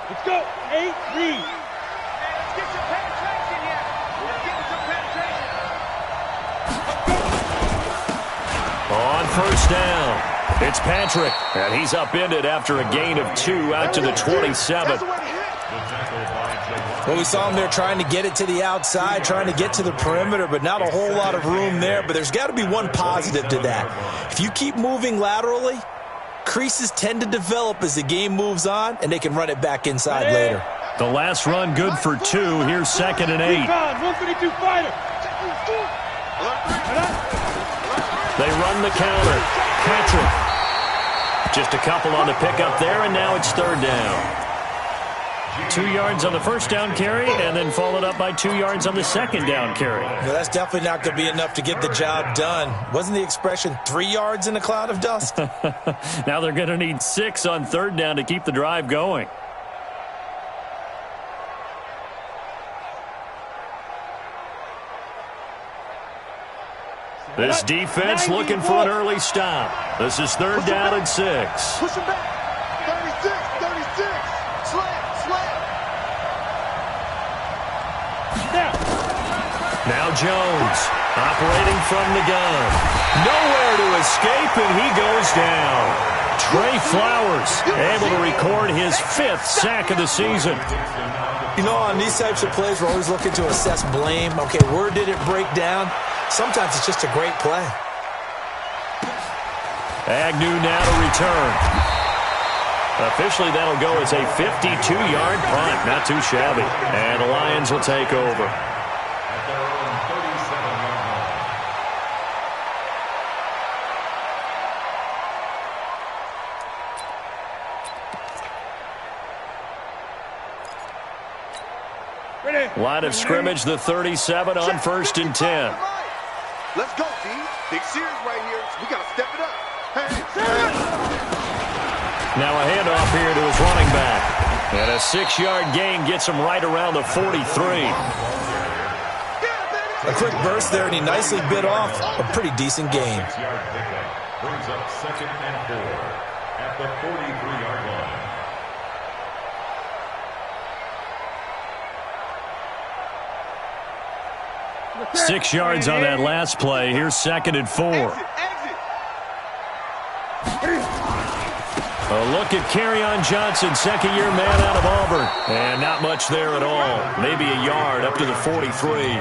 Let's go. 8, read. Let's get some penetration here. Let's get some penetration. On first down, it's Patrick, and he's upended after a gain of 2 out to the 27. Well, we saw him there trying to get it to the outside, trying to get to the perimeter, but not a whole lot of room there. But there's got to be one positive to that. If you keep moving laterally, creases tend to develop as the game moves on, and they can run it back inside later. The last run good for 2. Here's 2nd and 8. 152 fighter. They run the counter. Patrick. Just a couple on the pickup there, and now it's 3rd down. 2 yards on the first down carry, and then followed up by 2 yards on the second down carry. Well, that's definitely not going to be enough to get the job done. Wasn't the expression 3 yards in a cloud of dust? Now they're going to need 6 on 3rd down to keep the drive going. This defense looking for an early stop. This is 3rd down and 6. Push him back. 36. Slam. Now Jones operating from the gun. Nowhere to escape, and he goes down. Trey Flowers able to record his 5th sack of the season. You know, on these types of plays, we're always looking to assess blame. Okay, where did it break down? Sometimes it's just a great play. Agnew now to return. Officially, that'll go as a 52-yard punt. Not too shabby. And the Lions will take over. Line of scrimmage, the 37 on 1st and 10. Let's go, team. Big series right here. We got to step it up. Now a handoff here to his running back. And a 6-yard gain gets him right around the 43. A quick burst there, and he nicely bit off a pretty decent gain. Brings up 2nd and 4 at the 43-yard line. 6 yards on that last play. Here's 2nd and 4. A look at Kerryon Johnson, 2nd-year man out of Auburn. And not much there at all. Maybe a yard up to the 43.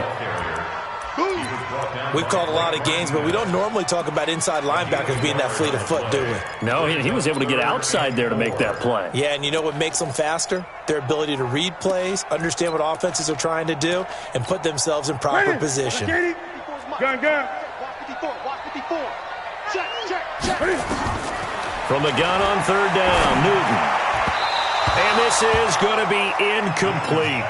We've called a lot of games, but we don't normally talk about inside linebackers being that fleet of foot, do we? No, he was able to get outside there to make that play. Yeah, and you know what makes them faster? Their ability to read plays, understand what offenses are trying to do, and put themselves in proper position. Gun. Check. From the gun on 3rd down, Newton. And this is going to be incomplete.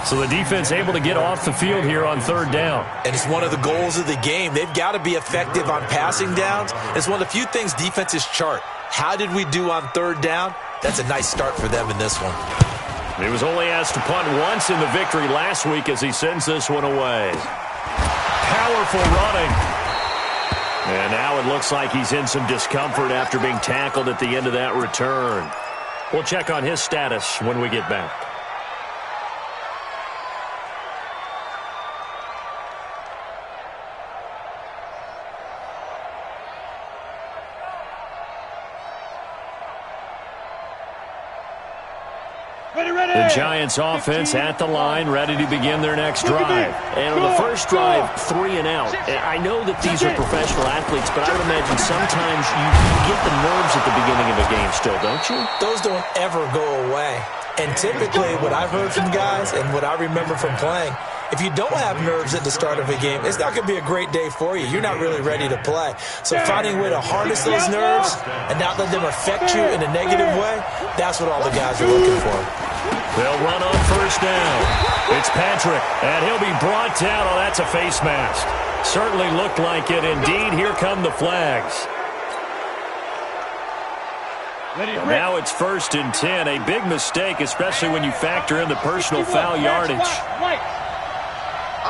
So the defense able to get off the field here on 3rd down. And it's one of the goals of the game. They've got to be effective on passing downs. It's one of the few things defenses chart. How did we do on 3rd down? That's a nice start for them in this one. He was only asked to punt once in the victory last week as he sends this one away. Powerful running. And now it looks like he's in some discomfort after being tackled at the end of that return. We'll check on his status when we get back. The Giants offense at the line, ready to begin their next drive. And on the first drive, 3 and out. And I know that these are professional athletes, but I would imagine sometimes you get the nerves at the beginning of a game still, don't you? Those don't ever go away. And typically what I've heard from guys and what I remember from playing, if you don't have nerves at the start of a game, it's not going to be a great day for you. You're not really ready to play. So finding a way to harness those nerves and not let them affect you in a negative way, that's what all the guys are looking for. They'll run on 1st down. It's Patrick, and he'll be brought down. Oh, that's a face mask. Certainly looked like it. Indeed, here come the flags. And now it's 1st and 10. A big mistake, especially when you factor in the personal foul yardage. I'm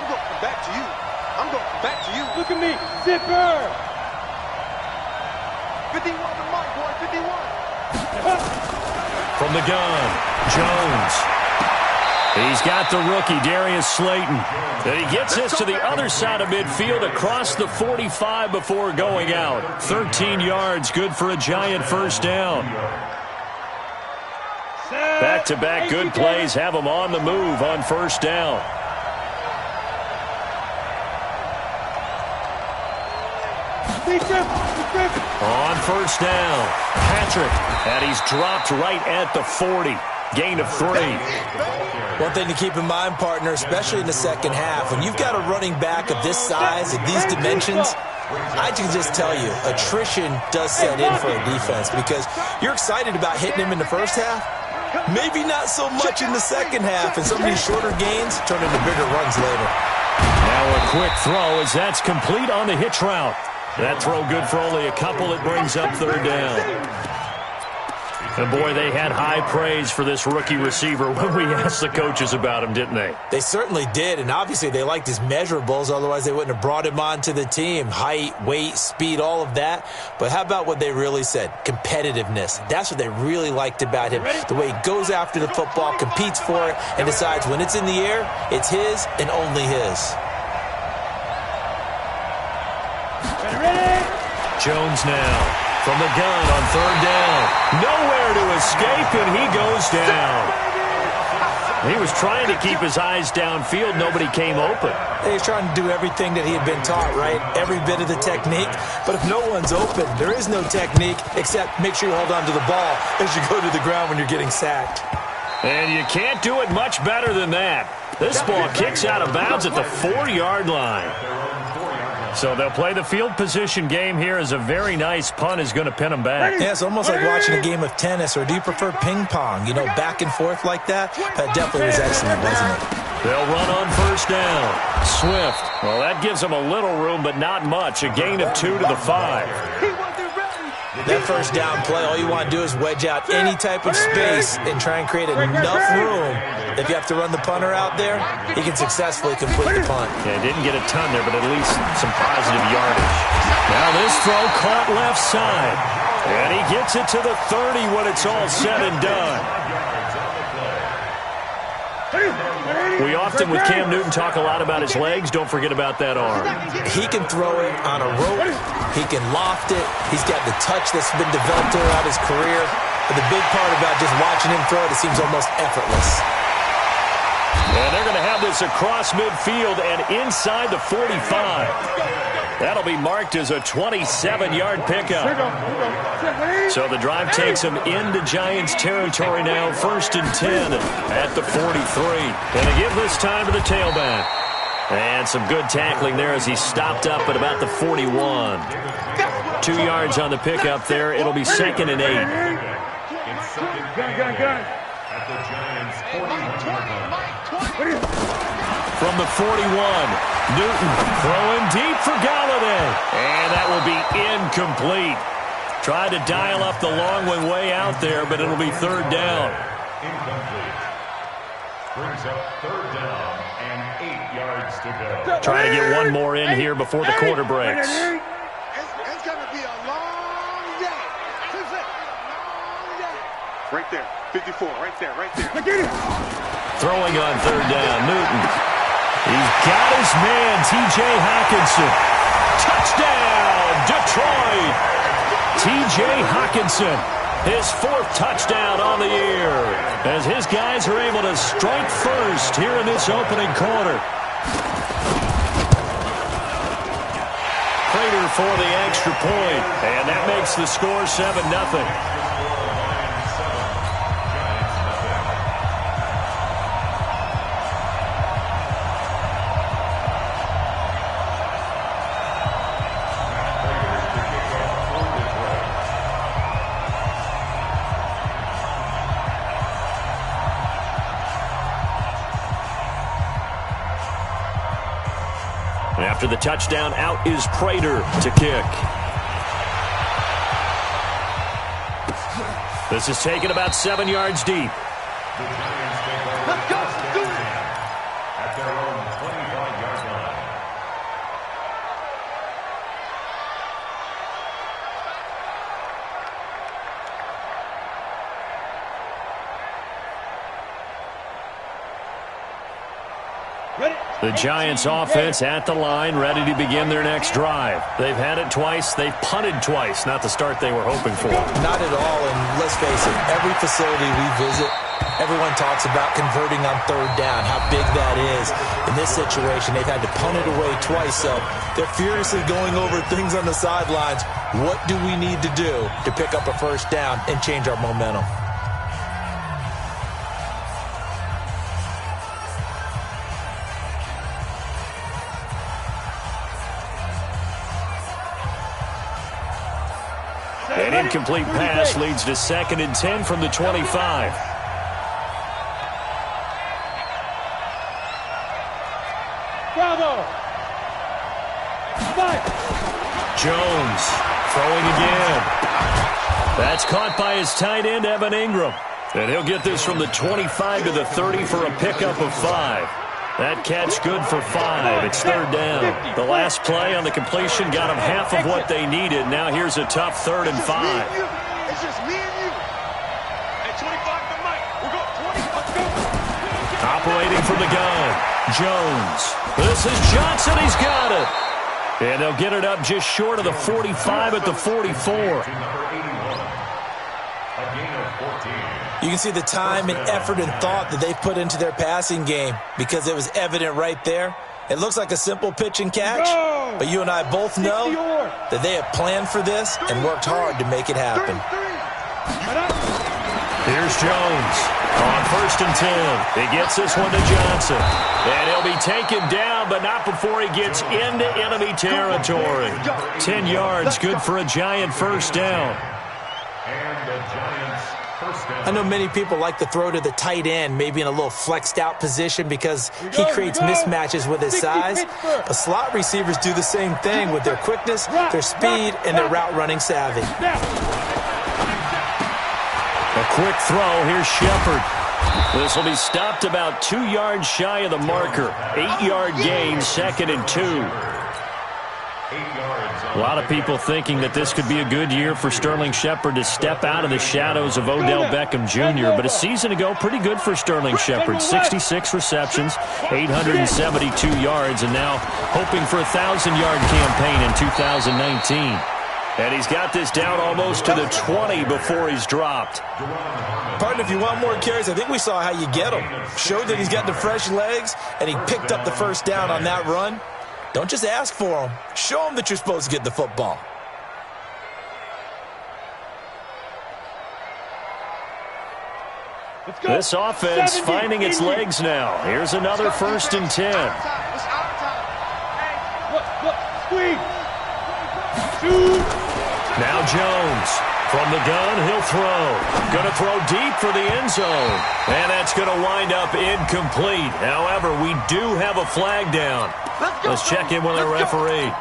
going to come back to you. Look at me. Zipper. 51 to Mike, boy. 51. From the gun, Jones. He's got the rookie, Darius Slayton. And he gets this to the other side of midfield across the 45 before going out. 13 yards, good for a Giant first down. Back-to-back good plays have him on the move on first down. On first down, Patrick, and he's dropped right at the 40. Gain of 3. One thing to keep in mind, partner, especially in the second half, when you've got a running back of this size, of these dimensions, I can just tell you, attrition does set in for a defense because you're excited about hitting him in the first half, maybe not so much in the second half, and some of these shorter gains turn into bigger runs later. Now a quick throw as that's complete on the hitch route. That throw good for only a couple. It brings up third down. And boy, they had high praise for this rookie receiver when we asked the coaches about him, didn't they? They certainly did, and obviously they liked his measurables, otherwise they wouldn't have brought him onto the team. Height, weight, speed, all of that. But how about what they really said? Competitiveness. That's what they really liked about him. The way he goes after the football, competes for it, and decides when it's in the air, it's his and only his. Jones now. From the gun on third down. Nowhere to escape, and he goes down. He was trying to keep his eyes downfield. Nobody came open. He's trying to do everything that he had been taught, right? Every bit of the technique. But if no one's open, there is no technique except make sure you hold on to the ball as you go to the ground when you're getting sacked. And you can't do it much better than that. This ball kicks out of bounds at the 4-yard line. So they'll play the field position game here as a very nice punt is going to pin them back. Yeah, it's almost like watching a game of tennis, or do you prefer ping pong? You know, back and forth like that? That definitely was excellent, wasn't it? They'll run on first down. Swift. Well, that gives them a little room, but not much. A gain of 2 to the 5. That first down play, all you want to do is wedge out any type of space and try and create enough room. If you have to run the punter out there, he can successfully complete the punt. Yeah, didn't get a ton there, but at least some positive yardage. Now this throw caught left side. And he gets it to the 30 when it's all said and done. We often, with Cam Newton, talk a lot about his legs. Don't forget about that arm. He can throw it on a rope. He can loft it. He's got the touch that's been developed throughout his career. But the big part about just watching him throw it, it seems almost effortless. And they're going to have this across midfield and inside the 45. That'll be marked as a 27-yard pickup. So the drive takes them into Giants territory now, 1st and 10 at the 43. And they give this time to the tailback. And some good tackling there as he stopped up at about the 41. 2 yards on the pickup there. It'll be 2nd and 8. At the Giants' 41-yard line. From the 41, Newton throwing deep for Galladay. And that will be incomplete. Tried to dial up the long one way out there, but it'll be 3rd down. Incomplete. Brings up 3rd down and 8 yards to go. Trying to get one more in here before the quarter breaks. It's going to be a long day. Right there. 54. Right there. Throwing on 3rd down, Newton. He's got his man, T.J. Hockenson. Touchdown, Detroit. T.J. Hockenson, his 4th touchdown on the year, as his guys are able to strike first here in this opening quarter. Prater for the extra point, and that makes the score 7-0. After the touchdown, out is Prater to kick. This is taken about 7 yards deep. The Giants take over at their own 25-yard line. The Giants offense at the line, ready to begin their next drive. They've had it twice. They've punted twice. Not the start they were hoping for. Not at all, and let's face it, every facility we visit, everyone talks about converting on third down, how big that is. In this situation, they've had to punt it away twice, so they're furiously going over things on the sidelines. What do we need to do to pick up a first down and change our momentum? An incomplete pass leads to 2nd and 10 from the 25. Bravo! Jones throwing again. That's caught by his tight end, Evan Ingram. And he'll get this from the 25 to the 30 for a pickup of 5. That catch good for 5. It's 3rd down. The last play on the completion got them half of what they needed. Now here's a tough 3rd and 5. It's just me and you. At 25 to Mike. We'll go 20. Let's go. Operating from the gun, Jones. This is Johnson. He's got it. And they'll get it up just short of the 45 at the 44. You can see the time and effort and thought that they put into their passing game because it was evident right there. It looks like a simple pitch and catch, but you and I both know that they have planned for this and worked hard to make it happen. Here's Jones on 1st and 10. He gets this one to Johnson. And he'll be taken down, but not before he gets into enemy territory. 10 yards, good for a Giant first down. And the Giants first down. I know many people like to throw to the tight end, maybe in a little flexed out position because he creates mismatches with his size. But slot receivers do the same thing with their quickness, their speed, and their route running savvy. A quick throw. Here's Shepard. This will be stopped about 2 yards shy of the marker. 8-yard gain, 2nd and 2. 8 yards. A lot of people thinking that this could be a good year for Sterling Shepard to step out of the shadows of Odell Beckham Jr. But a season ago, pretty good for Sterling Shepard. 66 receptions, 872 yards, and now hoping for a 1,000-yard campaign in 2019. And he's got this down almost to the 20 before he's dropped. Partner, if you want more carries, I think we saw how you get him. Showed that he's got the fresh legs, and he picked up the first down on that run. Don't just ask for him. Show him that you're supposed to get the football. This offense finding its legs now. Here's another 1st and 10. Now Jones. From the gun, he'll throw. Going to throw deep for the end zone. And that's going to wind up incomplete. However, we do have a flag down. Let's check in with our referee.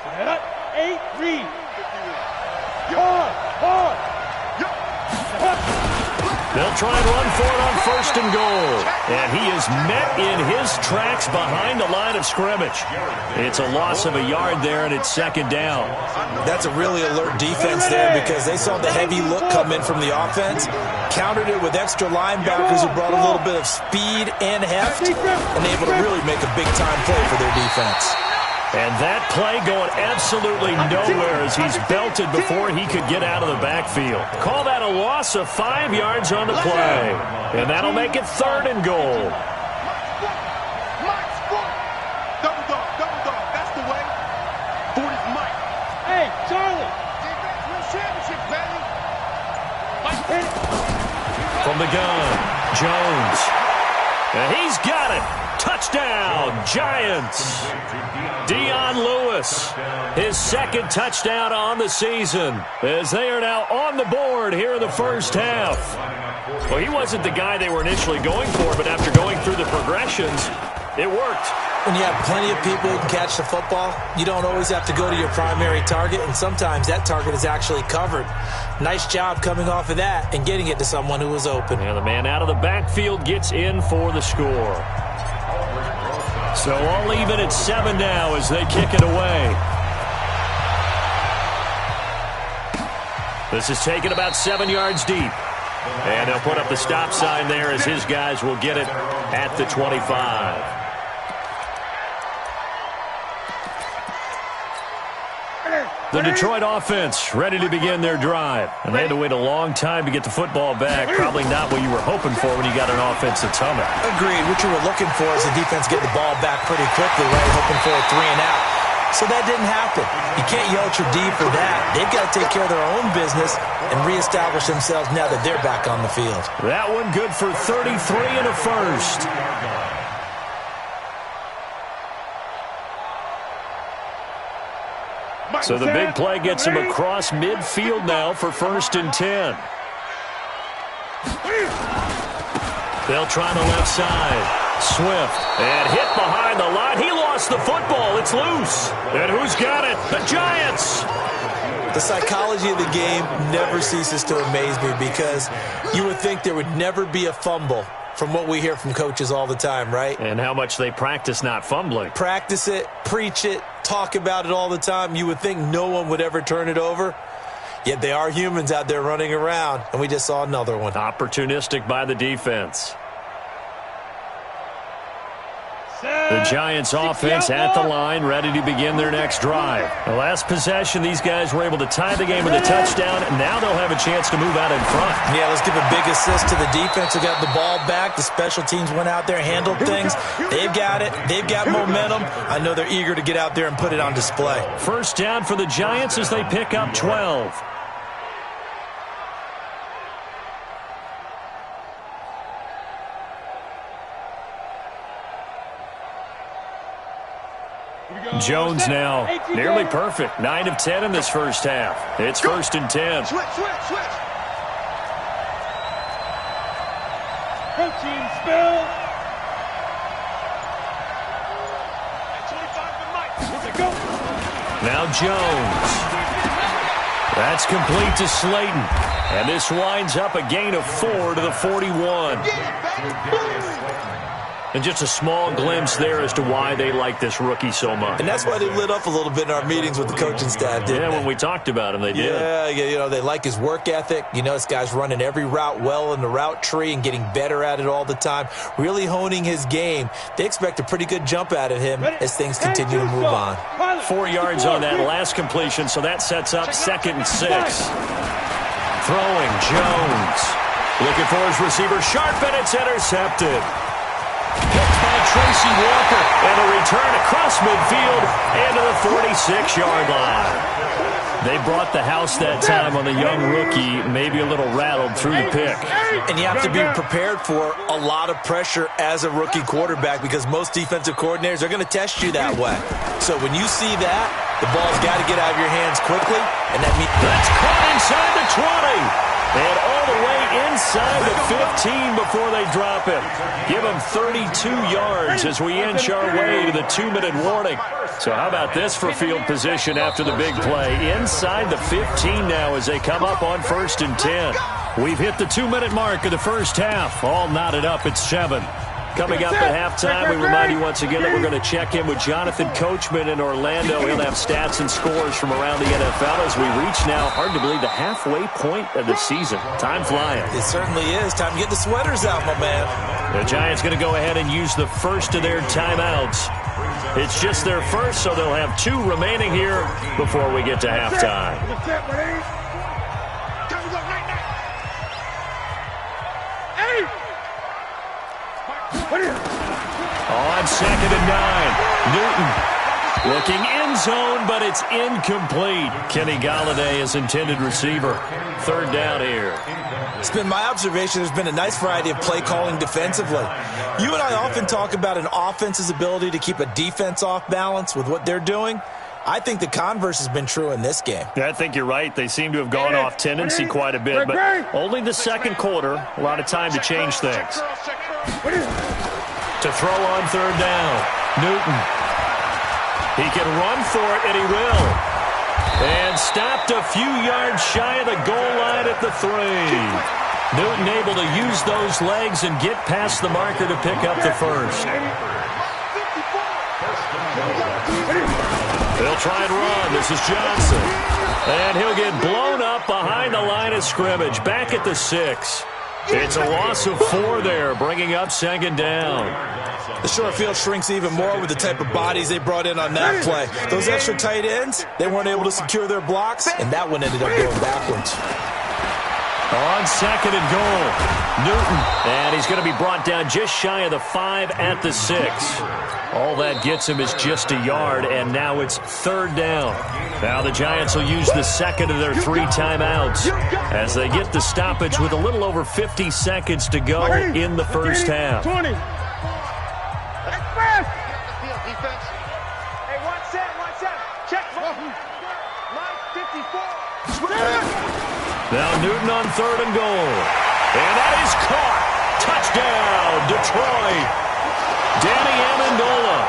Set up, 8, read. They'll try and run for it on 1st and goal. And he is met in his tracks behind the line of scrimmage. It's a loss of a yard there, and it's 2nd down. That's a really alert defense there because they saw the heavy look come in from the offense, countered it with extra linebackers who brought a little bit of speed and heft, and able to really make a big-time play for their defense. And that play going absolutely nowhere as he's belted before he could get out of the backfield. Call that a loss of 5 yards on the play. And that'll make it 3rd and goal. Double dog. That's the way. 40's Mike. Hey, Charlie. Defense wins championships, baby. From the gun, Jones. And he's got it. Touchdown, Giants. Dion Lewis, his 2nd touchdown on the season, as they are now on the board here in the first half. Well, he wasn't the guy they were initially going for, but after going through the progressions, it worked. When you have plenty of people who can catch the football, you don't always have to go to your primary target, and sometimes that target is actually covered. Nice job coming off of that and getting it to someone who was open. And the man out of the backfield gets in for the score. So all even at 7 now as they kick it away. This is taken about 7 yards deep. And they'll put up the stop sign there as his guys will get it at the 25. The Detroit offense ready to begin their drive. And they had to wait a long time to get the football back. Probably not what you were hoping for when you got an offense that's humming. Agreed. What you were looking for is the defense getting the ball back pretty quickly, right? Hoping for a 3 and out. So that didn't happen. You can't yell at your D for that. They've got to take care of their own business and reestablish themselves now that they're back on the field. That one good for 33 and a first. So the big play gets him across midfield now for 1st and 10. They'll try the left side. Swift, and hit behind the line. He lost the football. It's loose. And who's got it? The Giants. The psychology of the game never ceases to amaze me because you would think there would never be a fumble from what we hear from coaches all the time, right? And how much they practice not fumbling. Practice it, preach it, talk about it all the time. You would think no one would ever turn it over. Yet they are humans out there running around, and we just saw another one. Opportunistic by the defense. The Giants offense at the line, ready to begin their next drive. The last possession, these guys were able to tie the game with a touchdown, and now they'll have a chance to move out in front. Yeah, let's give a big assist to the defense who got the ball back. The special teams went out there, handled things. They've got it. They've got momentum. I know they're eager to get out there and put it on display. First down for the Giants as they pick up 12. Jones now nearly perfect. 9 of 10 in this first half. It's 1st and 10. Switch. Protein spill. At 25 to Mike. Go. Now Jones. That's complete to Slayton. And this winds up a gain of 4 to the 41. And just a small glimpse there as to why they like this rookie so much. And that's why they lit up a little bit in our meetings with the coaching staff, didn't they? When we talked about him, they did. Yeah, you know, they like his work ethic. You know, this guy's running every route well in the route tree and getting better at it all the time, really honing his game. They expect a pretty good jump out of him as things continue to move on. 4 yards on that last completion, so that sets up 2nd and 6. Throwing, Jones. Looking for his receiver, Sharp, and it's intercepted. Picked by Tracy Walker, and a return across midfield and to the 46-yard line. They brought the house that time on the young rookie, maybe a little rattled through the pick. And you have to be prepared for a lot of pressure as a rookie quarterback because most defensive coordinators are going to test you that way. So when you see that, the ball's got to get out of your hands quickly, and that means that's caught inside the 20. And all the way inside the 15 before they drop it. Give them 32 yards as we inch our way to the 2-minute warning. So how about this for field position after the big play? Inside the 15 now as they come up on 1st and 10. We've hit the 2-minute mark of the first half. All knotted up at 7. Coming up at halftime, we remind you once again that we're going to check in with Jonathan Coachman in Orlando. He'll have stats and scores from around the NFL as we reach now, hard to believe, the halfway point of the season. Time flying. It certainly is. Time to get the sweaters out, my man. The Giants going to go ahead and use the first of their timeouts. It's just their first, so they'll have 2 remaining here before we get to halftime. On 2nd and 9, Newton looking end zone, but it's incomplete. Kenny Golladay is intended receiver. 3rd down here. It's been my observation there's been a nice variety of play calling defensively. You and I often talk about an offense's ability to keep a defense off balance with what they're doing. I think the converse has been true in this game. Yeah, I think you're right. They seem to have gone off tendency quite a bit, but only the 2nd quarter. A lot of time to change things. To throw on 3rd down, Newton. He can run for it, and he will. And stopped a few yards shy of the goal line at the 3. Newton able to use those legs and get past the marker to pick up the first. They'll try and run. This is Johnson. And he'll get blown up behind the line of scrimmage. Back at the 6. It's a loss of 4 there, bringing up 2nd down. The short field shrinks even more with the type of bodies they brought in on that play. Those extra tight ends, they weren't able to secure their blocks, and that one ended up going backwards. On 2nd and goal, Newton. And he's going to be brought down just shy of the 5 at the 6. All that gets him is just a yard, and now it's 3rd down. Now the Giants will use the second of their 3 timeouts as they get the stoppage with a little over 50 seconds to go in the first half. 20. Hey, 1 set. Check. Line 54. Now Newton on 3rd and goal. And that is caught. Touchdown, Detroit. Danny Amendola,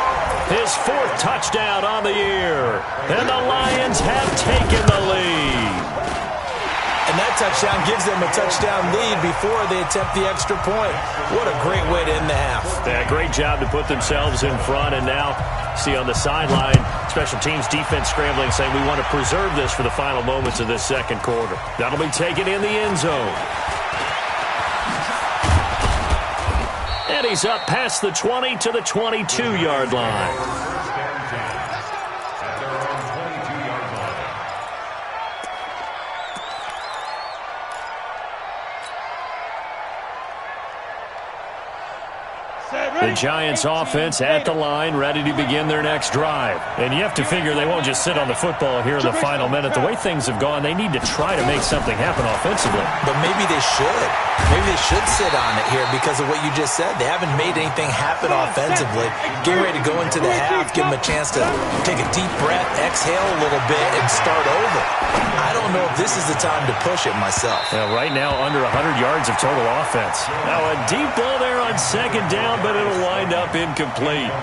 his 4th touchdown on the year. And the Lions have taken the lead. And that touchdown gives them a touchdown lead before they attempt the extra point. What a great way to end the half. Yeah, great job to put themselves in front. And now, see on the sideline, special teams defense scrambling, saying we want to preserve this for the final moments of this second quarter. That'll be taken in the end zone. And he's up past the 20 to the 22-yard line. The Giants offense at the line, ready to begin their next drive. And you have to figure they won't just sit on the football here in the final minute. The way things have gone, they need to try to make something happen offensively. But maybe they should. Maybe they should sit on it here because of what you just said. They haven't made anything happen offensively. Getting ready to go into the half, give them a chance to take a deep breath, exhale a little bit, and start over. I don't know if this is the time to push it myself. Yeah, right now, under 100 yards of total offense. Now, a deep ball there on 2nd down, but it'll wind up incomplete.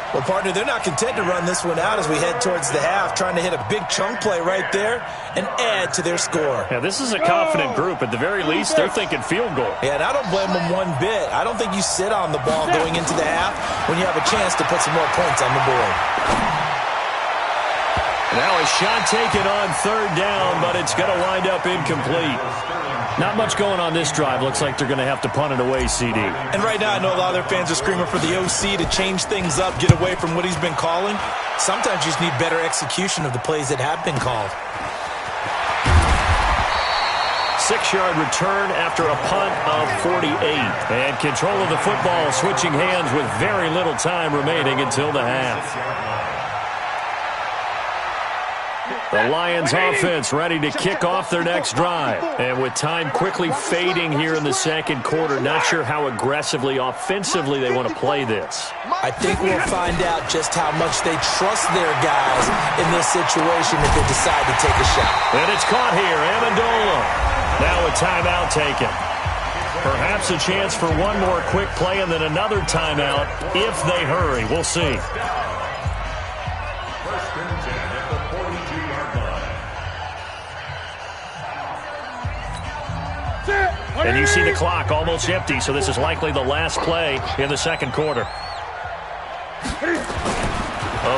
Well, partner, they're not content to run this one out as we head towards the half, trying to hit a big chunk play right there and add to their score. Yeah, this is a confident group. At the very least, they're thinking field goal. Yeah, and I don't blame them one bit. I don't think you sit on the ball going into the half when you have a chance to put some more points on the board. Now a shot taken on 3rd down, but it's going to wind up incomplete. Not much going on this drive. Looks like they're going to have to punt it away, CD. And right now, I know a lot of their fans are screaming for the OC to change things up, get away from what he's been calling. Sometimes you just need better execution of the plays that have been called. 6-yard return after a punt of 48. And control of the football switching hands with very little time remaining until the half. The Lions offense ready to kick off their next drive. And with time quickly fading here in the second quarter, not sure how aggressively, offensively they want to play this. I think we'll find out just how much they trust their guys in this situation if they decide to take a shot. And it's caught here, Amendola. Now a timeout taken. Perhaps a chance for one more quick play and then another timeout if they hurry. We'll see. And you see the clock almost empty, so this is likely the last play in the second quarter. A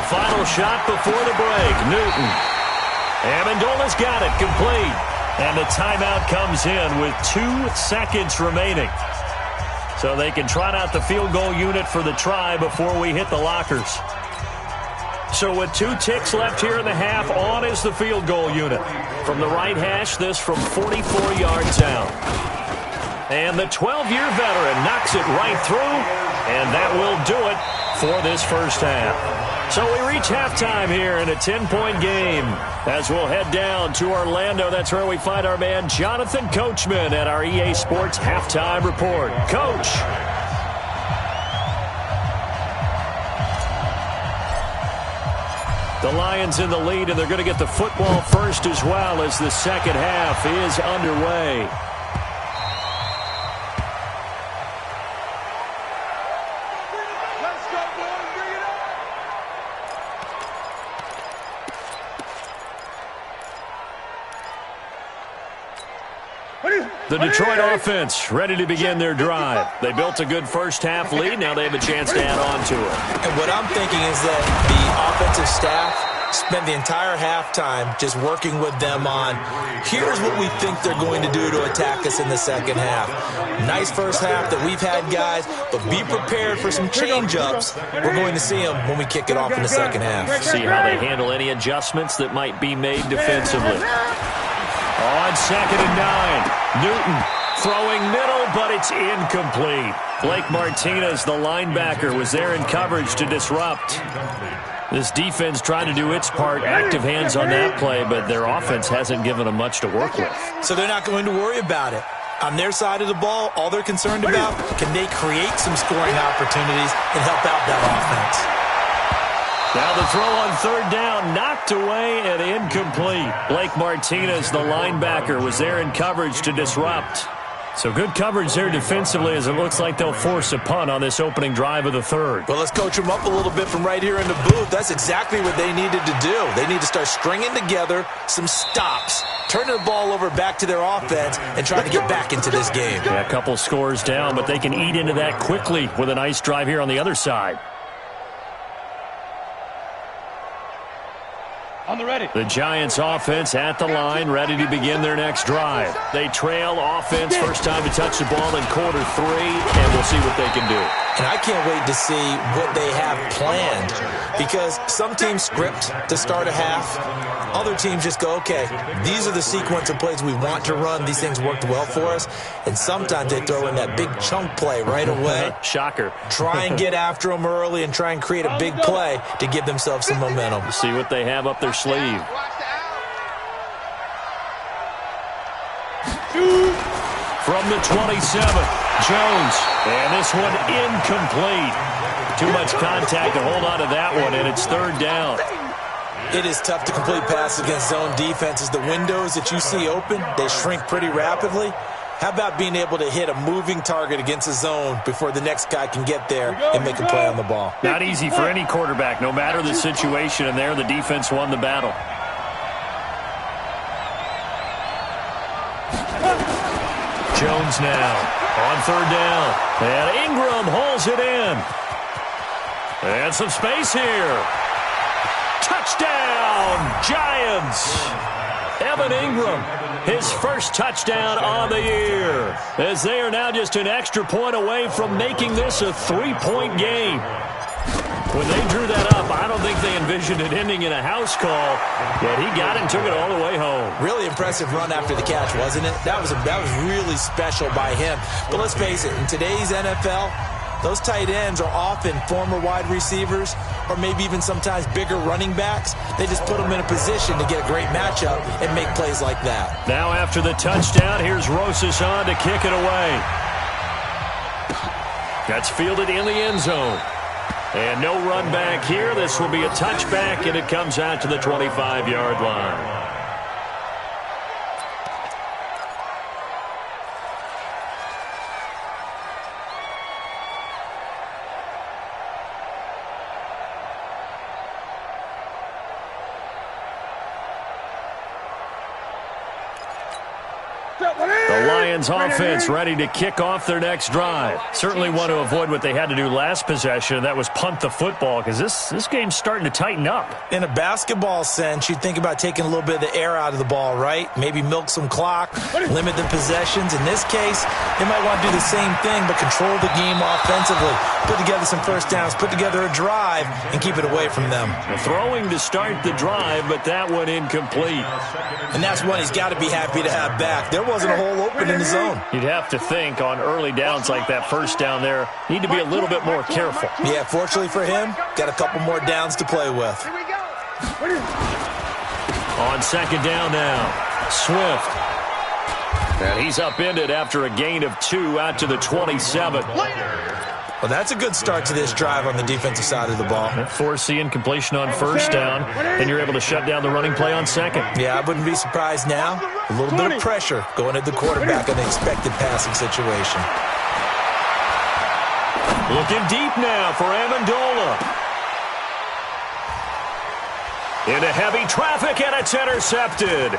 final shot before the break. Newton. Amendola's got it, complete. And the timeout comes in with 2 seconds remaining. So they can trot out the field goal unit for the try before we hit the lockers. So with 2 ticks left here in the half, on is the field goal unit. From the right hash, this from 44 yards out. And the 12-year veteran knocks it right through, and that will do it for this first half. So we reach halftime here in a 10-point game as we'll head down to Orlando. That's where we find our man Jonathan Coachman at our EA Sports Halftime Report. Coach. The Lions in the lead, and they're going to get the football first as well as the second half is underway. The Detroit offense ready to begin their drive. They built a good first-half lead. Now they have a chance to add on to it. And what I'm thinking is that the offensive staff spent the entire halftime just working with them on, here's what we think they're going to do to attack us in the second half. Nice first half that we've had, guys, but be prepared for some change-ups. We're going to see them when we kick it off in the second half. See how they handle any adjustments that might be made defensively. On 2nd and 9, Newton throwing middle, but it's incomplete. Blake Martinez, the linebacker, was there in coverage to disrupt. This defense tried to do its part, active hands on that play, but their offense hasn't given them much to work with. So they're not going to worry about it. On their side of the ball, all they're concerned about, can they create some scoring opportunities and help out that offense? Now the throw on 3rd down, knocked away and incomplete. Blake Martinez, the linebacker, was there in coverage to disrupt. So good coverage there defensively as it looks like they'll force a punt on this opening drive of the 3rd. Well, let's coach them up a little bit from right here in the booth. That's exactly what they needed to do. They need to start stringing together some stops, turning the ball over back to their offense, and trying to get back into this game. Yeah, a couple scores down, but they can eat into that quickly with a nice drive here on the other side. On the ready. The Giants offense at the line, ready to begin their next drive. They trail offense, first time to touch the ball in quarter 3, and we'll see what they can do. And I can't wait to see what they have planned, because some teams script to start a half. Other teams just go, okay, these are the sequence of plays we want to run. These things worked well for us. And sometimes they throw in that big chunk play right away. Shocker. Try and get after them early and try and create a big play to give themselves some momentum. See what they have up their sleeve. From the 27, Jones. And this one incomplete. Too much contact to hold on to that one, and it's 3rd down. It is tough to complete passes against zone defenses. The windows that you see open, they shrink pretty rapidly. How about being able to hit a moving target against a zone before the next guy can get there and make a play on the ball? Not easy for any quarterback, no matter the situation, and there the defense won the battle. Jones now on 3rd down. And Ingram holds it in. And some space here. Touchdown, Giants! Evan Ingram, his first touchdown on the year, as they are now just an extra point away from making this a 3-point game. When they drew that up, I don't think they envisioned it ending in a house call, but he got it and took it all the way home. Really impressive run after the catch, wasn't it? That was really special by him. But let's face it, in today's NFL, those tight ends are often former wide receivers or maybe even sometimes bigger running backs. They just put them in a position to get a great matchup and make plays like that. Now after the touchdown, here's Rosas on to kick it away. That's fielded in the end zone. And no run back here. This will be a touchback, and it comes out to the 25-yard line. The Lions offense ready to kick off their next drive. Certainly want to avoid what they had to do last possession, and that was punt the football, because this game's starting to tighten up. In a basketball sense, you'd think about taking a little bit of the air out of the ball, right? Maybe milk some clock, limit the possessions. In this case, they might want to do the same thing, but control the game offensively. Put together some first downs, put together a drive, and keep it away from them. Throwing to start the drive, but that one incomplete. And that's one he's got to be happy to have back. There wasn't a hole open in the zone. You'd have to think on early downs like that first down there, need to be a little bit more careful. Yeah, fortunately for him, got a couple more downs to play with. On second down now, Swift. And he's upended after a gain of 2 out to the 27. Well, that's a good start to this drive on the defensive side of the ball. Force incompletion on first down, and you're able to shut down the running play on second. Yeah, I wouldn't be surprised now. A little bit of pressure going at the quarterback in an expected passing situation. Looking deep now for Amendola. Into heavy traffic, and it's intercepted.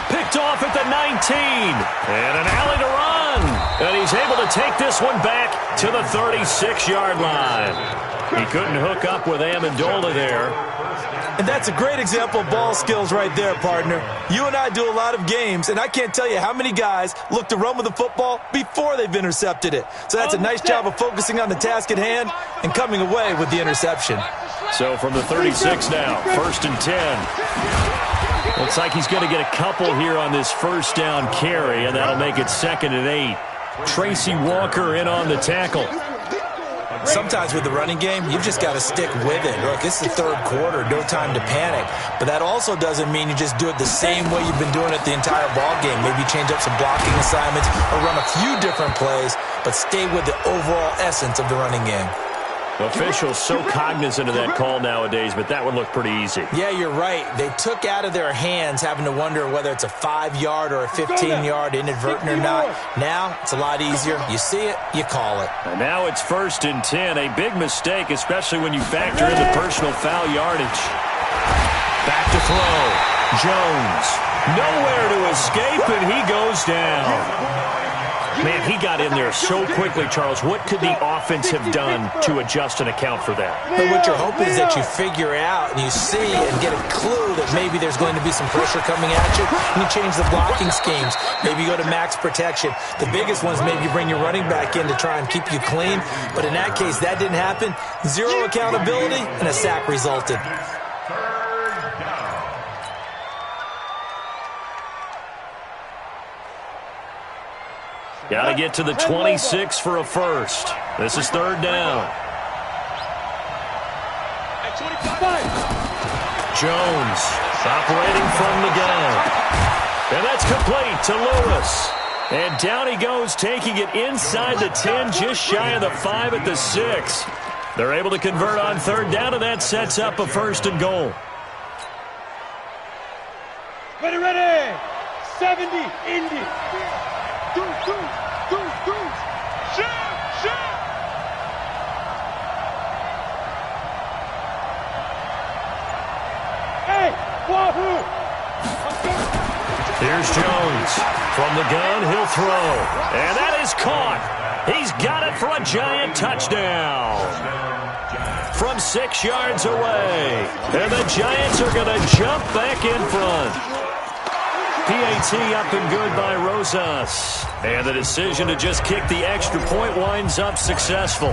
Picked off at the 19. And an alley to run. And he's able to take this one back to the 36-yard line. He couldn't hook up with Amendola there. And that's a great example of ball skills right there, partner. You and I do a lot of games, and I can't tell you how many guys look to run with the football before they've intercepted it. So that's a nice job of focusing on the task at hand and coming away with the interception. So from the 36 now, 1st and 10. Looks like he's going to get a couple here on this first down carry, and that'll make it 2nd and 8. Tracy Walker in on the tackle. Sometimes with the running game, you've just got to stick with it. Look, it's the 3rd quarter, no time to panic. But that also doesn't mean you just do it the same way you've been doing it the entire ball game. Maybe change up some blocking assignments or run a few different plays, but stay with the overall essence of the running game. Officials so cognizant of that call nowadays, but that would look pretty easy. Yeah, you're right. They took out of their hands having to wonder whether it's a 5-yard or a 15-yard inadvertent or not. Now, it's a lot easier. You see it, you call it. And now it's 1st and 10. A big mistake, especially when you factor in the personal foul yardage. Back to throw. Jones. Nowhere to escape, and he goes down. Man, he got in there so quickly, Charles. What could the offense have done to adjust and account for that? But what you're hoping is that you figure out and you see and get a clue that maybe there's going to be some pressure coming at you, and you change the blocking schemes. Maybe you go to max protection. The biggest ones, maybe you bring your running back in to try and keep you clean. But in that case, that didn't happen. 0 accountability, and a sack resulted. Got to get to the 26 for a first. This is 3rd down. Jones operating from the gun. And that's complete to Lewis. And down he goes, taking it inside the 10, just shy of the 5 at the 6. They're able to convert on 3rd down, and that sets up a 1st and goal. Ready. 70, Indy. Shoot! Hey, Wahoo! Here's Jones. From the gun, he'll throw. And that is caught. He's got it for a giant touchdown. From 6 yards away. And the Giants are going to jump back in front. PAT up and good by Rosas. And the decision to just kick the extra point winds up successful.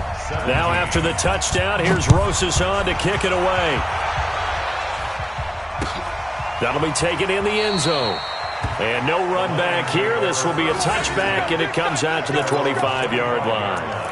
Now after the touchdown, here's Rosas on to kick it away. That'll be taken in the end zone. And no run back here. This will be a touchback, and it comes out to the 25-yard line.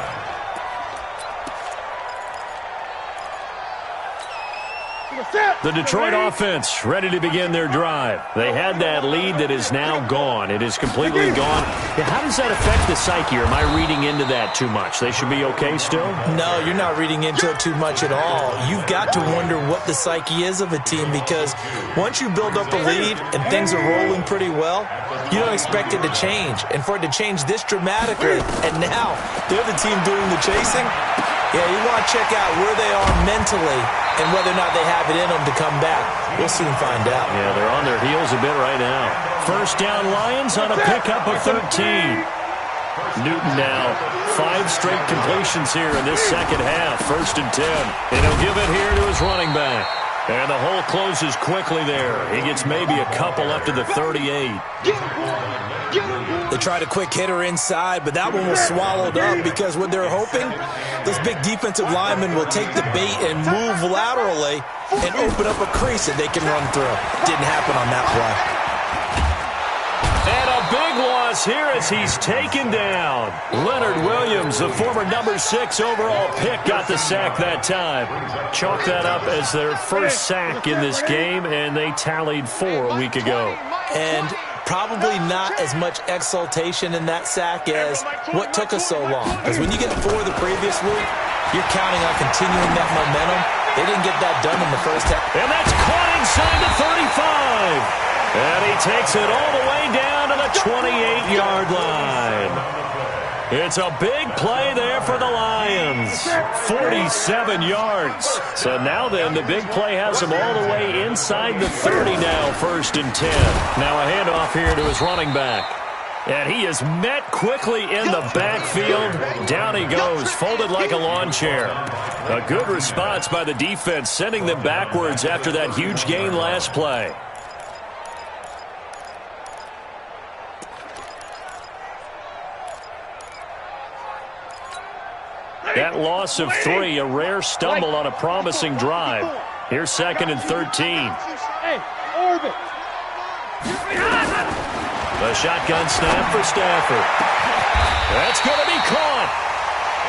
The Detroit offense ready to begin their drive. They had that lead that is now gone. It is completely gone. Yeah, how does that affect the psyche? Or am I reading into that too much? They should be okay still? No, you're not reading into it too much at all. You've got to wonder what the psyche is of a team, because once you build up a lead and things are rolling pretty well, you don't expect it to change. And for it to change this dramatically, and now they're the team doing the chasing, yeah, you want to check out where they are mentally and whether or not they have it in them to come back. We'll soon find out. Yeah, they're on their heels a bit right now. 1st down Lions on a pickup of 13. Newton now 5 straight completions here in this second half. 1st and 10. And he'll give it here to his running back. And the hole closes quickly there. He gets maybe a couple up to the 38. They tried a quick hitter inside, but that one was swallowed up because what they're hoping, this big defensive lineman will take the bait and move laterally and open up a crease that they can run through. Didn't happen on that play. And a big loss here as he's taken down. Leonard Williams, the former number 6 overall pick, got the sack that time. Chalk that up as their first sack in this game, and they tallied 4 a week ago. And probably not as much exultation in that sack as what took us so long. Because when you get 4 the previous week, you're counting on continuing that momentum. They didn't get that done in the first half. And that's caught inside the 35. And he takes it all the way down to the 28-yard line. It's a big play there for the Lions. 47 yards. So now then, the big play has him all the way inside the 30 now, 1st and 10. Now a handoff here to his running back. And he is met quickly in the backfield. Down he goes, folded like a lawn chair. A good response by the defense, sending them backwards after that huge gain last play. That loss of 3, a rare stumble on a promising drive. Here's 2nd and 13. Hey, Orbit. The shotgun snap for Stafford. That's going to be caught.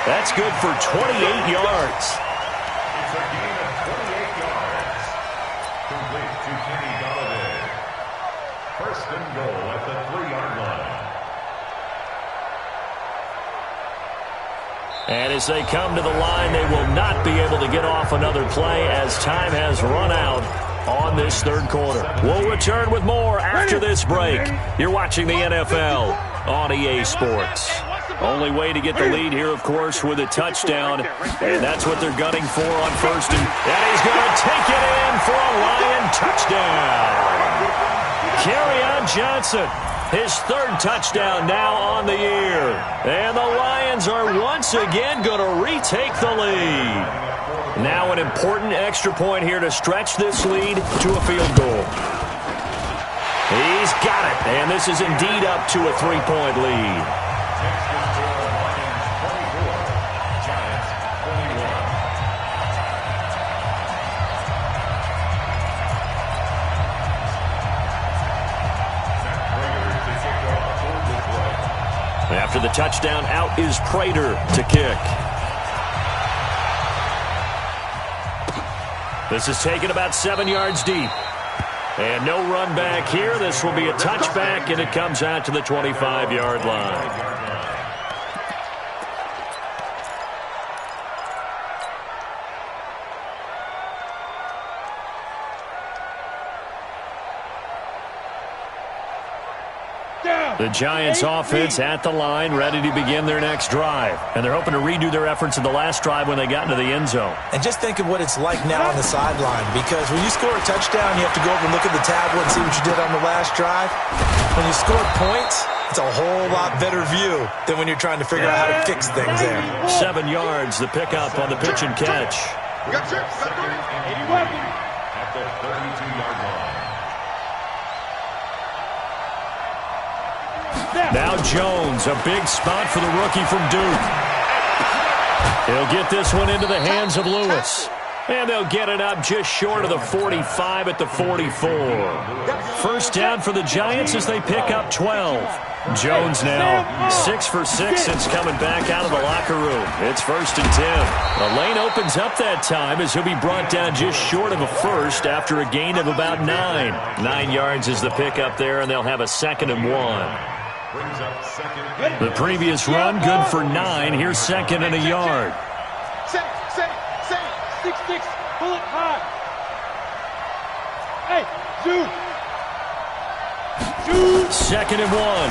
That's good for 28 yards. It's a gain of 28 yards. Complete to Kenny Golladay. 1st and goal at the 3-yard line. And as they come to the line, they will not be able to get off another play as time has run out on this 3rd quarter. We'll return with more after this break. You're watching the NFL on EA Sports. Only way to get the lead here, of course, with a touchdown. And that's what they're gunning for on 1st. And he's going to take it in for a Lion touchdown. Kerryon Johnson. His 3rd touchdown now on the year. And the Lions are once again going to retake the lead. Now an important extra point here to stretch this lead to a field goal. He's got it. And this is indeed up to a 3-point lead. After the touchdown, out is Prater to kick. This is taken about 7 yards deep. And no run back here. This will be a touchback, and it comes out to the 25-yard line. The Giants offense at the line, ready to begin their next drive. And they're hoping to redo their efforts in the last drive when they got into the end zone. And just think of what it's like now on the sideline, because when you score a touchdown, you have to go over and look at the tablet and see what you did on the last drive. When you score points, it's a whole lot better view than when you're trying to figure out how to fix things there. 7 yards, the pickup on the pitch and catch. We got 2nd and 11 at the 32-yard line. Now Jones, a big spot for the rookie from Duke. He'll get this one into the hands of Lewis. And they'll get it up just short of the 45 at the 44. 1st down for the Giants as they pick up 12. Jones now 6 for 6 since coming back out of the locker room. It's 1st and 10. The lane opens up that time as he'll be brought down just short of a first after a gain of about 9. 9 yards is the pickup there, and they'll have a 2nd and 1. The previous run, good for 9. Here's 2nd and a yard. Set, 6-6, pull it high. Hey, shoot. 2nd and 1.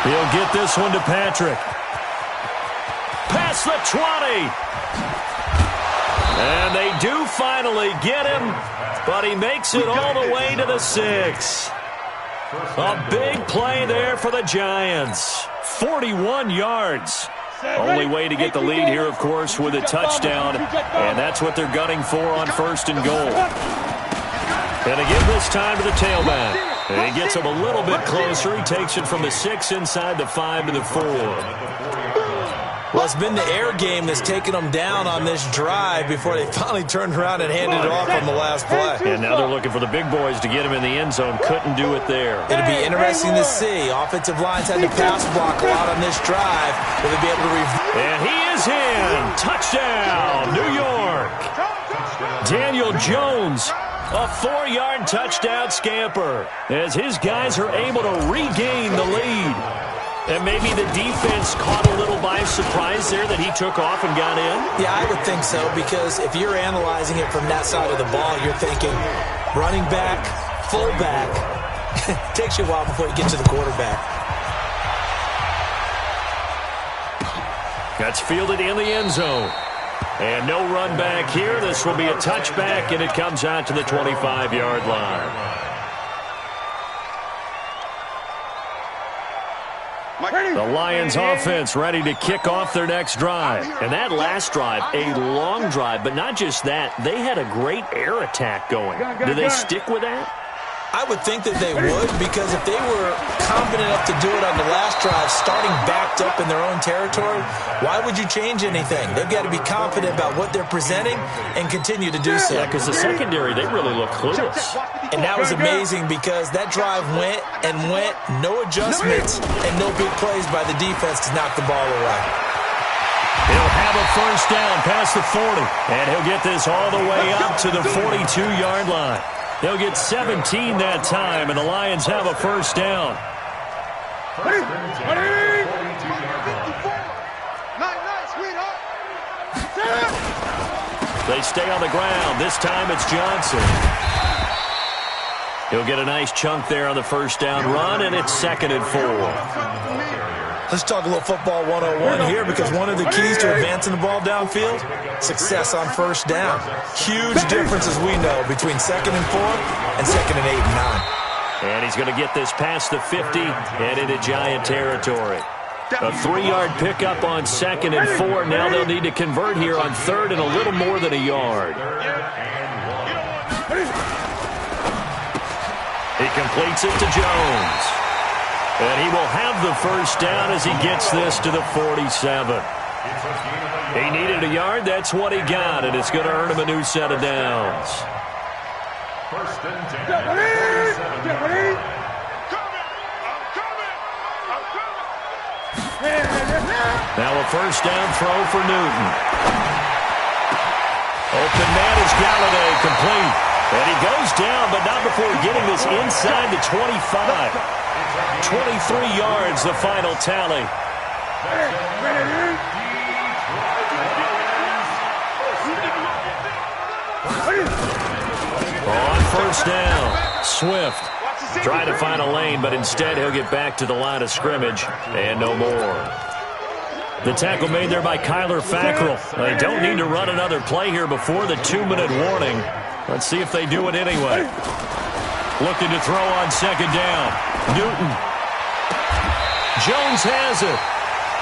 He'll get this one to Patrick. Past the 20. And they do finally get him, but he makes it all the way to the 6. A big play there for the Giants. 41 yards. Only way to get the lead here, of course, with a touchdown. And that's what they're gunning for on 1st and goal. And again this time to the tailback. And he gets him a little bit closer. He takes it from the 6 inside the 5 to the 4. Well, it's been the air game that's taken them down on this drive before they finally turned around and handed it off on the last play. And now they're looking for the big boys to get him in the end zone. Couldn't do it there. It'll be interesting to see. Offensive lines had to pass block a lot on this drive. Will they be able to And he is in. Touchdown, New York. Daniel Jones, a 4-yard touchdown scamper, as his guys are able to regain the lead. And maybe the defense caught a little by surprise there that he took off and got in? Yeah, I would think so, because if you're analyzing it from that side of the ball, you're thinking running back, fullback. It takes you a while before you get to the quarterback. That's fielded in the end zone. And no run back here. This will be a touchback, and it comes out to the 25-yard line. The Lions offense ready to kick off their next drive. And that last drive, a long drive, but not just that. They had a great air attack going. Do they stick with that? I would think that they would, because if they were confident enough to do it on the last drive, starting backed up in their own territory, why would you change anything? They've got to be confident about what they're presenting and continue to do so. Yeah, because the secondary, they really look clueless. And that was amazing because that drive went and went, no adjustments and no big plays by the defense to knock the ball away. He'll have a first down past the 40, and he'll get this all the way up to the 42-yard line. They'll get 17 that time, and the Lions have a first down. They stay on the ground. This time it's Johnson. He'll get a nice chunk there on the first down run, and it's 2nd and 4. Let's talk a little football 101 here, because one of the keys to advancing the ball downfield, success on first down. Huge difference, as we know, between 2nd and 4 and 2nd and 8 and 9. And he's going to get this past the 50 and into Giant territory. A 3-yard pickup on 2nd and 4. Now they'll need to convert here on 3rd and a little more than a yard. He completes it to Jones. And he will have the first down as he gets this to the 47. He needed a yard. That's what he got, and it's going to earn him a new set of downs. First and 10. Now a first down throw for Newton. Open man is Galladay, complete. And he goes down, but not before getting this inside the 25. 23 yards, the final tally. On first down, Swift trying to find a lane, but instead he'll get back to the line of scrimmage and no more. The tackle made there by Kyler Fackrell. They don't need to run another play here before the 2-minute warning. Let's see if they do it anyway. Looking to throw on second down. Newton. Jones has it.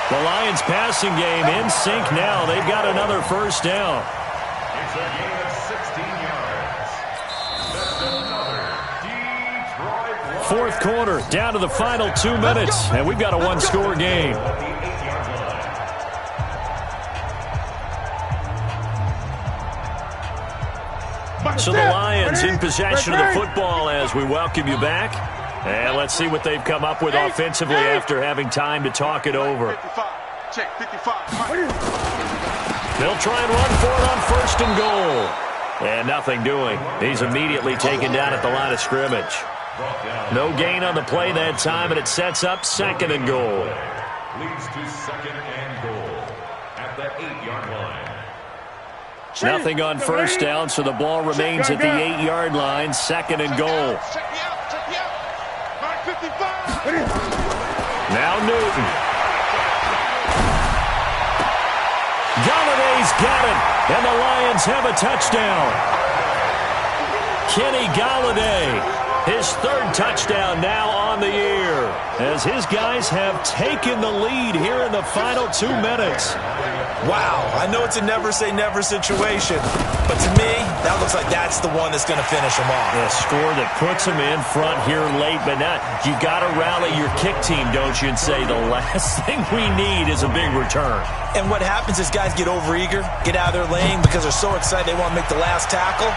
The Lions passing game in sync now. They've got another first down. It's a gain of 16 yards. That's another Detroit Lions. Fourth quarter, down to the final 2 minutes, and we've got a one-score game. So the Lions in possession of the football as we welcome you back. And let's see what they've come up with offensively after having time to talk it over. They'll try and run for it on first and goal. And nothing doing. He's immediately taken down at the line of scrimmage. No gain on the play that time, and it sets up 2nd and goal. Leads to 2nd and goal at the 8-yard line. Nothing on first down, so the ball remains at the 8-yard line. 2nd and goal. Now Newton. Galladay's got it, and the Lions have a touchdown. Kenny Galladay, his 3rd touchdown now on the year, as his guys have taken the lead here in the final 2 minutes. Wow, I know it's a never-say-never situation, but to me, that looks like that's the one that's going to finish them off. A score that puts them in front here late, but not. You got to rally your kick team, don't you, and say the last thing we need is a big return. And what happens is guys get overeager, get out of their lane because they're so excited they want to make the last tackle.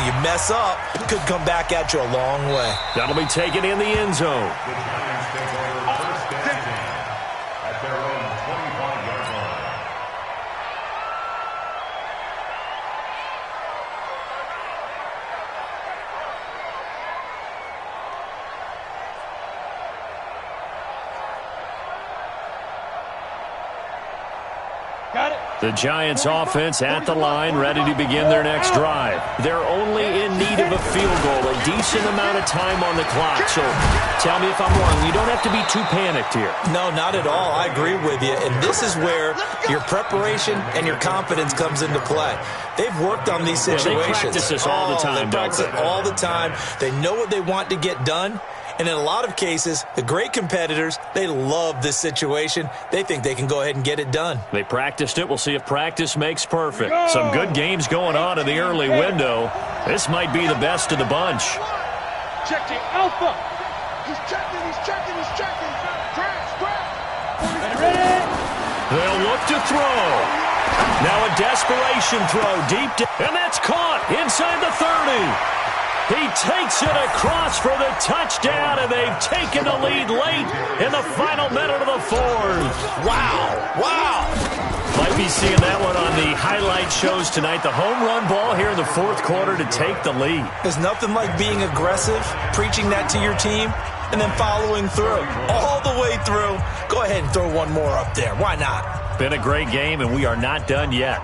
You mess up, it could come back at you a long way. That'll be taken in the end zone. The Giants take over first and 10 at their own 25-yard line. The Giants offense at the line, ready to begin their next drive. They're only in need of a field goal, a decent amount of time on the clock. So tell me if I'm wrong. You don't have to be too panicked here. No, not at all. I agree with you. And this is where your preparation and your confidence comes into play. They've worked on these situations. They practice this all the time, They practice it all the time. They know what they want to get done. And in a lot of cases, the great competitors, they love this situation. They think they can go ahead and get it done. They practiced it. We'll see if practice makes perfect. Some good games going on in the early window. This might be the best of the bunch. Checking Alpha. He's checking, he's checking, he's checking. Grab. Ready? They'll look to throw. Now a desperation throw deep down. And that's caught inside the 30. He takes it across for the touchdown, and they've taken the lead late in the final minute of the fourth. Wow. Might be seeing that one on the highlight shows tonight. The home run ball here in the fourth quarter to take the lead. There's nothing like being aggressive, preaching that to your team, and then following through. All the way through. Go ahead and throw one more up there. Why not? Been a great game, and we are not done yet.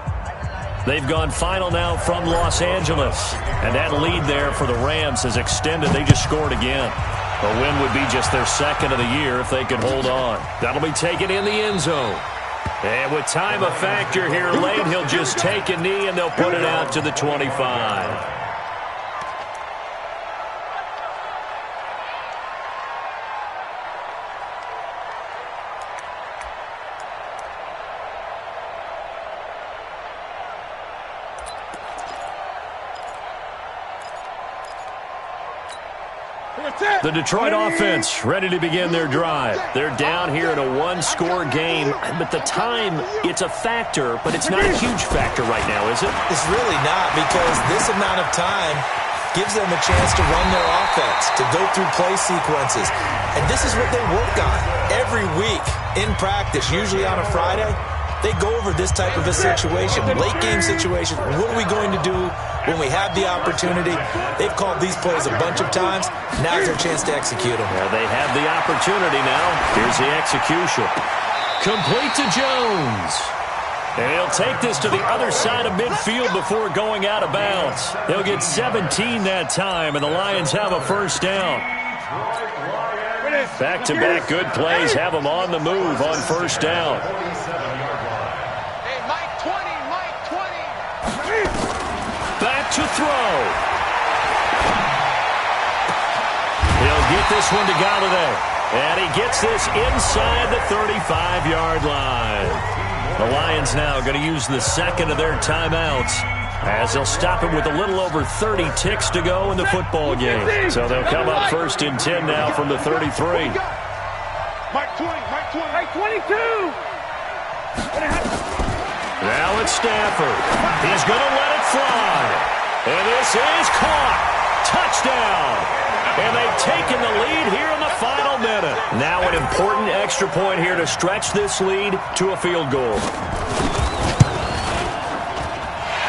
They've gone final now from Los Angeles. And that lead there for the Rams has extended. They just scored again. A win would be just their second of the year if they could hold on. That'll be taken in the end zone. And with time a factor here late, he'll just take a knee and they'll put it out to the 25. The Detroit offense ready to begin their drive. They're down here in a one-score game. But the time, it's a factor, but it's not a huge factor right now, is it? It's really not, because this amount of time gives them a chance to run their offense, to go through play sequences. And this is what they work on every week in practice, usually on a Friday. They go over this type of a situation, late-game situation. What are we going to do when we have the opportunity? They've called these plays a bunch of times. Now's their chance to execute them. Well, they have the opportunity now. Here's the execution. Complete to Jones. And he'll take this to the other side of midfield before going out of bounds. They'll get 17 that time, and the Lions have a first down. Back-to-back good plays have them on the move on first down. Back to throw. He'll get this one to Galladay. And he gets this inside the 35-yard line. The Lions now going to use the second of their timeouts as they'll stop it with a little over 30 ticks to go in the football game. So they'll come up first and 10 now from the 33. Mike 20, Mike 22. Now it's Stafford. He's going to let it fly. And this is caught. Touchdown. And they've taken the lead here in the final minute. Now an important extra point here to stretch this lead to a field goal.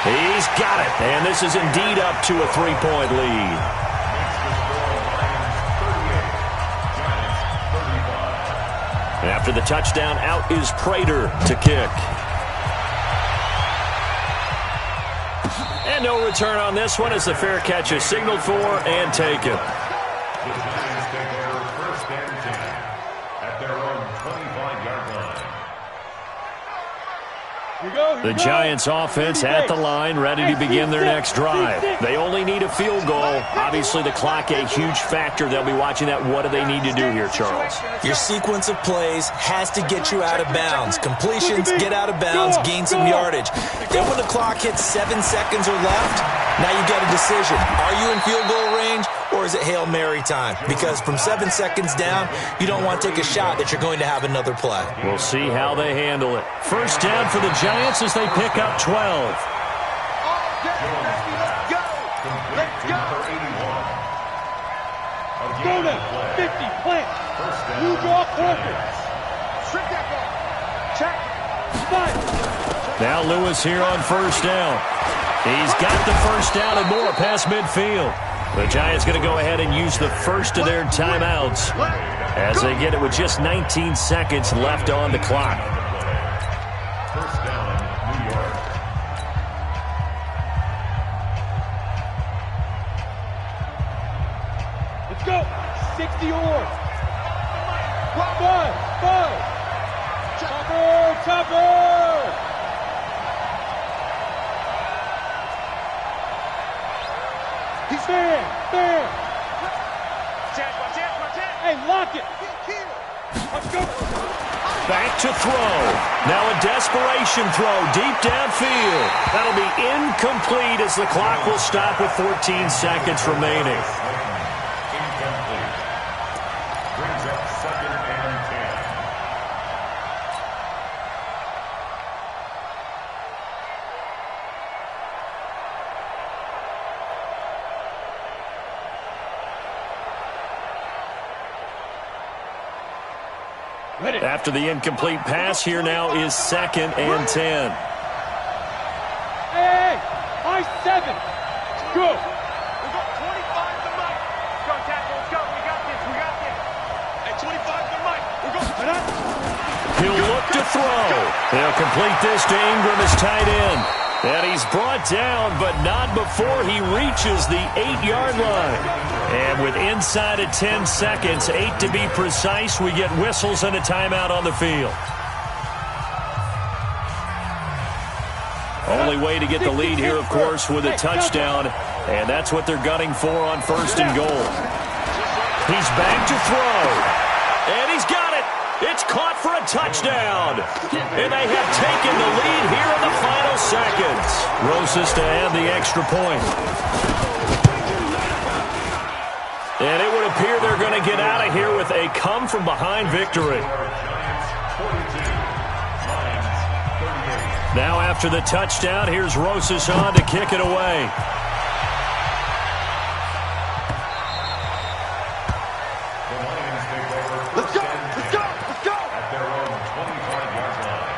He's got it. And this is indeed up to a 3-point lead. After the touchdown, out is Prater to kick. And no return on this one as the fair catch is signaled for and taken. The Giants take over first and 10 at their own 25-yard line. The Giants offense at the line, ready to begin their next drive. They only need a field goal. Obviously, the clock a huge factor. They'll be watching that. What do they need to do here, Charles? Your sequence of plays has to get you out of bounds. Completions, get out of bounds, gain some yardage. Then when the clock hits 7 seconds or left, now you got a decision. Are you in field goal range, or is it Hail Mary time? Because from 7 seconds down, you don't want to take a shot that you're going to have another play. We'll see how they handle it. First down for the Giants as they pick up 12. Go now, 50, plant. You draw corner. Strip that ball. Check. Five. Now Lewis here on first down. He's got the first down and more past midfield. The Giants going to go ahead and use the first of their timeouts as they get it with just 19 seconds left on the clock. First down, New Let's go. 60 or. 5. Chopper. He's fair. Hey, lock it. Let's go. Back to throw. Now a desperation throw deep downfield. That'll be incomplete as the clock will stop with 14 seconds remaining. Incomplete. Brings up 2nd and 10. After the incomplete pass, here now is 2nd and 10. Hey, high 7. Go. We got 25 to Mike. Go, tackle. Let's go. We got this. At 25 to Mike. We're going. He'll look to throw. He'll complete this to Ingram as tight end. And he's brought down, but not before he reaches the 8-yard line. And with inside of 10 seconds, 8 to be precise, we get whistles and a timeout on the field. Only way to get the lead here, of course, with a touchdown. And that's what they're gunning for on 1st and goal. He's back to throw. And he's got it. It's caught for a touchdown. And they have taken the lead here in the final seconds. Rosas to add the extra point. And it would appear they're going to get out of here with a come-from-behind victory. Now after the touchdown, here's Rosas on to kick it away. Let's go. At their own 25-yard line.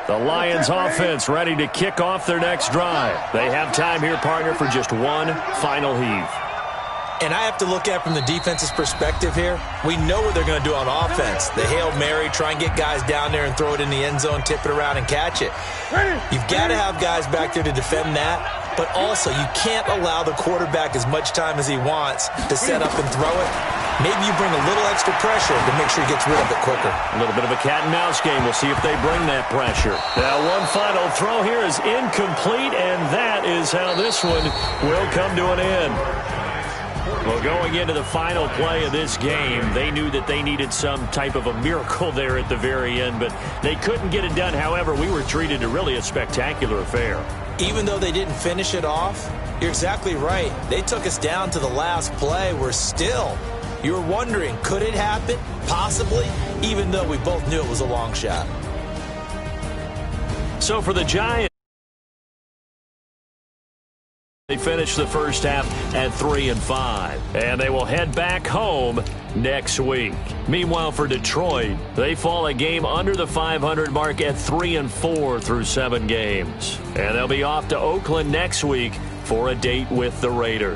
The Lions offense ready to kick off their next drive. They have time here, partner, for just one final heave. And I have to look at it from the defense's perspective here. We know what they're going to do on offense. The Hail Mary, try and get guys down there and throw it in the end zone, tip it around and catch it. You've got to have guys back there to defend that, but also you can't allow the quarterback as much time as he wants to set up and throw it. Maybe you bring a little extra pressure to make sure he gets rid of it quicker. A little bit of a cat and mouse game. We'll see if they bring that pressure. Now one final throw here is incomplete, and that is how this one will come to an end. Well, going into the final play of this game, they knew that they needed some type of a miracle there at the very end, but they couldn't get it done. However, we were treated to really a spectacular affair. Even though they didn't finish it off, you're exactly right. They took us down to the last play. We're still, you were wondering, could it happen? Possibly, even though we both knew it was a long shot. So for the Giants, they finished the first half at 3-5, and they will head back home next week. Meanwhile, for Detroit, they fall a game under the 500 mark at 3-4 through 7 games. And they'll be off to Oakland next week for a date with the Raiders.